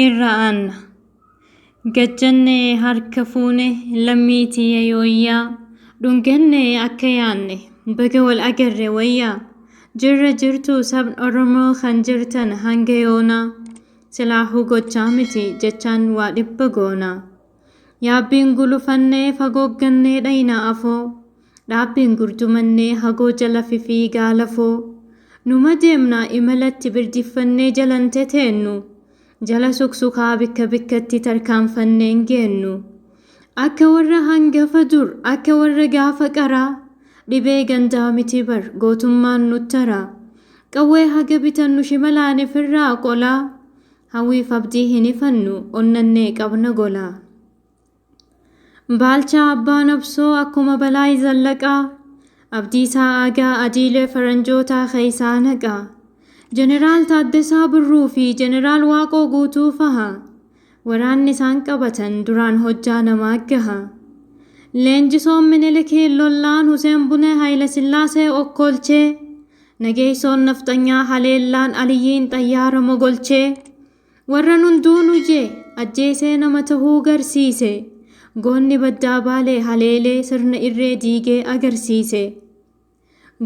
irra'an gajjanne harka fuune lammiitii yooyyaa dhungannee akka yaanne baga wal agarre wayyaa jirra jirtu sabni Oromoo kan jirtan hanga yoonaa silaahuu gochaa miti jechaan waa dhibba goonaa yaabbiin gulufannee fagooggannee dhayna afoo dhaabbiin gurdumannee hagoo jala fiigaa lafoo numa deemnaa imalatti birdiffannee jalante teennu jala suksukaa bikka bikkatti tarkaanfanneen geennu akka warra hangafa dur akka warra gaafa qaraa dhibee gandaa miti bar gootummaan nuttara qawwee haga bitannu shimalaan ifirraa qolaa hawwiif abdii hin ifannu onnannee qabna golaa baalchaa abbaan absoo akkuma balaayi zallaqaa abdiisaa aagaa adiilee faranjootaa keeysaa naqaa jeneraal Taaddasaa Birruu fi jeneraal Waaqoo Guutuu faha waraanni isaan qabatan duraan hojjaa namaa gaha leenjisoon Minilikii lollaan Huseen Bunee Hayila Sillaasee okkolchee nageessoon nafxanyaa haleellaan Aliyyiin xayyaara mogolchee warra hunduunu jee ajjeesee nama tahuu garsiise goonni baddaa baalee haleelee sirna irree diigee agarsiise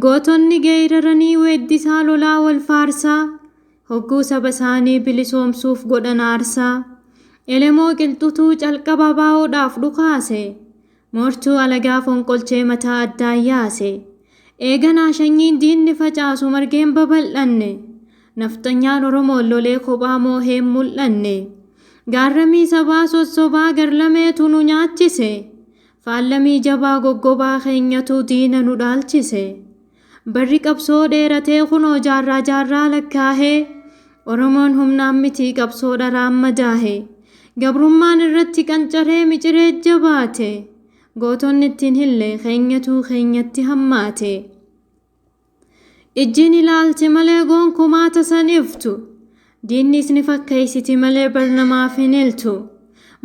gootonni geeraranii weeddisaa lolaa wal faarsaa hogguu saba isaanii bilisoomsuuf godhan aarsaa elemoo qilxutuu calqaba baa'uudhaaf dhukaase moortuu alagaa fonqolchee mataa addaan yaase eeganaa shanyiin diinni facaasu margeen babal'anne nafxanyaan Oromoon lolee kophaa mooheen mul'anne gaarramii sabaa sossobaa garlameetu nu nyaachise faallamii jabaa goggobaa keenyatu diina nu dhaalchise barri qabsoo dheeratee kunoo jaarraa lakkaahee Oromoon humnaan miti qabsoo dharaan madaahe gabrummaan irratti qancaree miciree jabaate gootonni ittiin hille keenyatti hammaate ijjiin ilaalti malee gonkumaa tasan iftu diinnis ni fakkeessiti malee barnamaaf hin iltu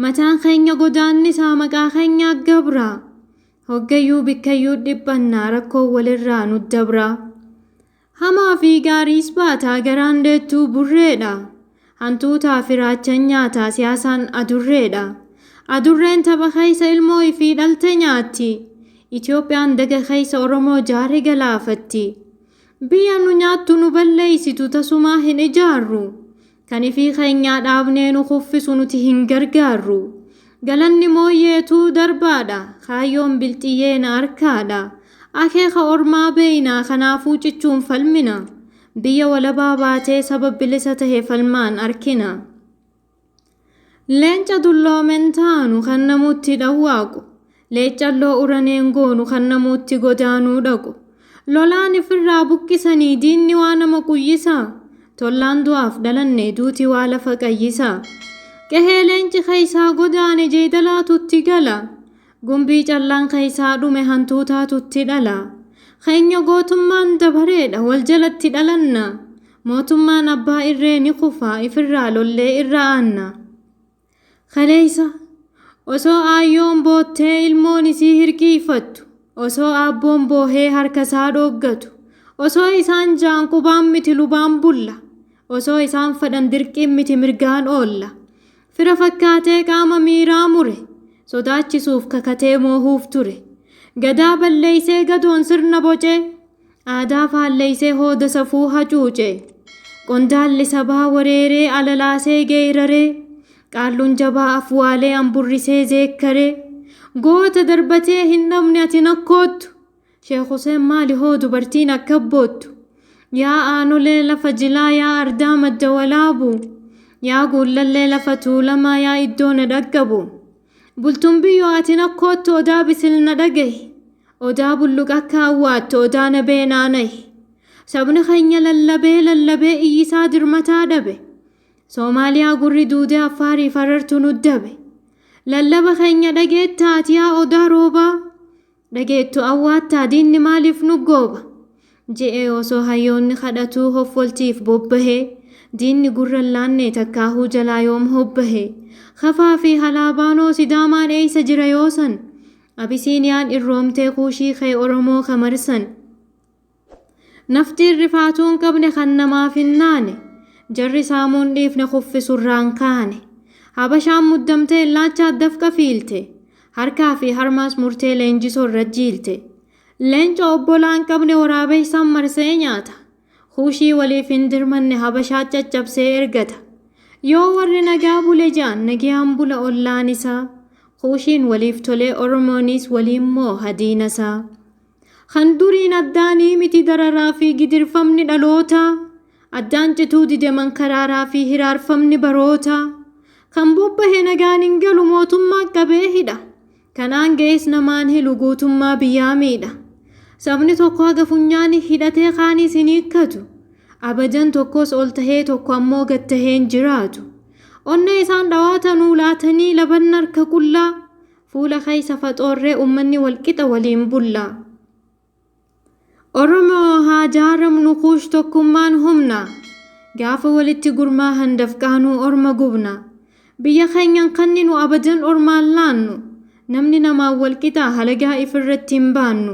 mataan keenya godaannisaa maqaa keenya gabraa hoggayyuu bikkayyuu dhiphannaa rakkoo walirraa nu dabraa hamaa fi gaariis baataa garaan deettuu burreedha hantuutaa fi raachan nyaataa siyaasaan adurreedha adurreen tapha keessa ilmoo fi dhalte nyaatti Itoophiyaan daga keessa Oromoo jaaree galaafatti biyya nu nyaattu nu balleeysitu tasumaa hin ijaarru kan ifii keenyaa dhaabnee nu kuffisu nuti hin gargaarru galanni mooyyeetuu darbaadha kaayyoon bilxiyyeen harkaadha akeeka ormaa beeynaa kanaafuu cichuun falmina biyya walabaa baatee saba bilisa tahee falmaan arkina leenca dulloomen taanu kan namutti dhawwaaqu leeccalloo uraneen goonu kan namutti godaanuu dhaqu lolaan ifirraa buqqisanii diinni waa nama quyyisaa tollaan du'aaf dhalanne duuti waa lafa qayyisaa qehee leenci keeysaa godaane jeedalaatutti gala gumbii callaan keeysaa dhume hantuutaatutti dhala keenya gootummaan dabareedha wal jalatti dhalanna mootummaan abbaa irree ni kufaa ifirraa lollee irra aanna kaleeysa osoo aayyoon boottee ilmoon isii hirkiifattu osoo aabboon boohee harkasaa dhooggatu osoo isaan jaan qubaan miti lubaan bulla osoo isaan fadhan dirqiin miti mirgaan oolla fira fakkaatee qaama miiraa mure sodaachisuuf kakatee moohuuf ture gadaa balleeysee gadoon sirna bocee aadaa faalleeysee hooda safuu hacuuce qondaalli sabaa wareeree alalaasee geeraree qaalluun jabaa afwaalee amburrisee zeekkaree goota darbatee hin dhabne ati nakkoottu Sheekh Huseen maali hoo dubartiin akka boottu yaa aanolee lafa jilaa yaa ardaa madda walaabu yaa guullallee lafa tuulamaa yaa iddoo na dhaggabu bultuun biyyoo ati nakkoottu odaa bisil na dhagahi odaa bulluq akka awwaattu odaa na beenaanahi sabni keenya lallabee iyyisaa dirmataa dhabe Soomaaliyaa gurri duudee Affaarii farartu nuddabe lallaba keenya dhageettaati yaa odaa roobaa dhageettu awwaattaa diinni maaliif nu gooba je'ee osoo hayyoonni kadhatuu hoffoltiif bobbahee diinni gurran laannee takkaahuu jalaa yoom hobbahee kafaa fi halaabaanoo sidaamaan eeysa jira yoosan abisiiniyaan irroomtee kuushii kee Oromoo kamarsan naftiin rifaatuun qabne kan namaaf hin naane jarri saamuun dhiifne kuffisurraan kaane. Habashaan muddamtee illaacha addafqa fiilte. Harkaa fi harmaas murtee leenjisoo irra jiilte. Leenca obbolaan qabne waraabessaan marsee nyaata. Huushii waliif hin dirmanne habashaa caccabsee ergata. Yoo warri nagaa bule jaan nagaan bula ollaan isaa. Huushiin waliif tolee Oromoonis waliin moo hadiina isaa. Kan duriin addaanii miti dararaa fi gidirfamni dhaloota. Addaan cituu didaman karaaraa fi hiraarfamni baroota. Kan bobbahe nagaan hin galu mootummaa qabee hidha. Kanaan ga'es namaan hilu guutummaa biyyaa miidha. Sabni tokko haga funyaani hidhatee kaanis hin hiikkatu. Abadan tokkos ol tahee tokko ammoo gad tahee hin jiraatu. Onna isaan dhawaatanuu laatanii laban harka qullaa. Fuula keessa faxoorree ummanni walqixa waliin bullaa. Oromoo haa jaaramnu kuush tokkummaan humna. Gaafa walitti gurmaa handafqaanuu orma gubna. Biyya keenyan kanninu abadan ormaan laannu. Namni namaan walqixaa halagaa ifirratti hin baannu.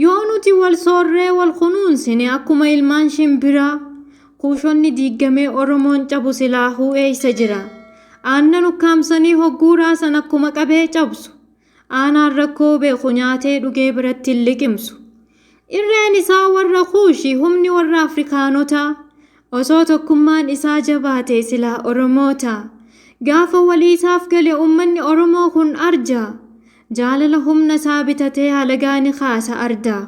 Yoo nuti wal soorree wal kunuunsine akkuma ilmaan shimbiraa. Kuushonni diigamee Oromoon cabu silaahuu eeysa jira. Aannan ukkaamsanii hogguu raasan akkuma qabee cabsu. Aanaan rakkoo beeku nyaatee dhugee biratti hin liqimsu. Irreen isaa warra kuushii humni warra Afrikaanotaa. Osoo tokkummaan isaa jabaatee silaa Oromoota. Gaafa walii isaaf gale ummanni Oromoo kun arjaa. Jaalala humna isaa bitatee halagaani kaasa ardaa.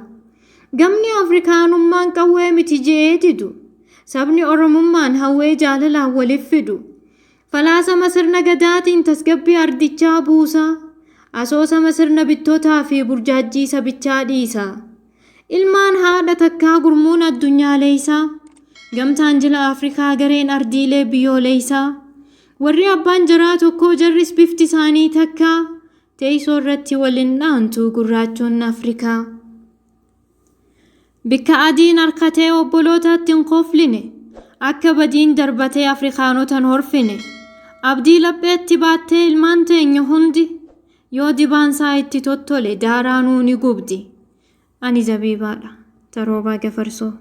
Gamni Afrikaanummaan qawwee miti je'ee didu. Sabni Oromummaan hawwee jaalalaan waliif fidu. Falaasama sirna gadaatiin tasgabbii ardichaa buusa. Asoosama sirna bittootaa fi burjaajjii sabichaa dhiisa. Ilmaan haadha takkaa gurmuun addunyaaleeysaa. Gamtaan jila Afrikaa gareen ardiilee biyyooleysaa. Warri abbaan jaraa tokko jarris bifti isaanii takkaa. Teessoo irratti waliin dhaantu gurraachoonni Afrikaa. Bikka adiin harkatee obbolootaatti hin kofline. Akka badiin darbatee Afrikaanotan horfine. Abdii lapheetti baattee ilmaan teenya hundi. Yoo dibaansaa itti tottole daaraanuu ni gubdi. Ani Zabiibaadha. Taroobaa Gafarsoo.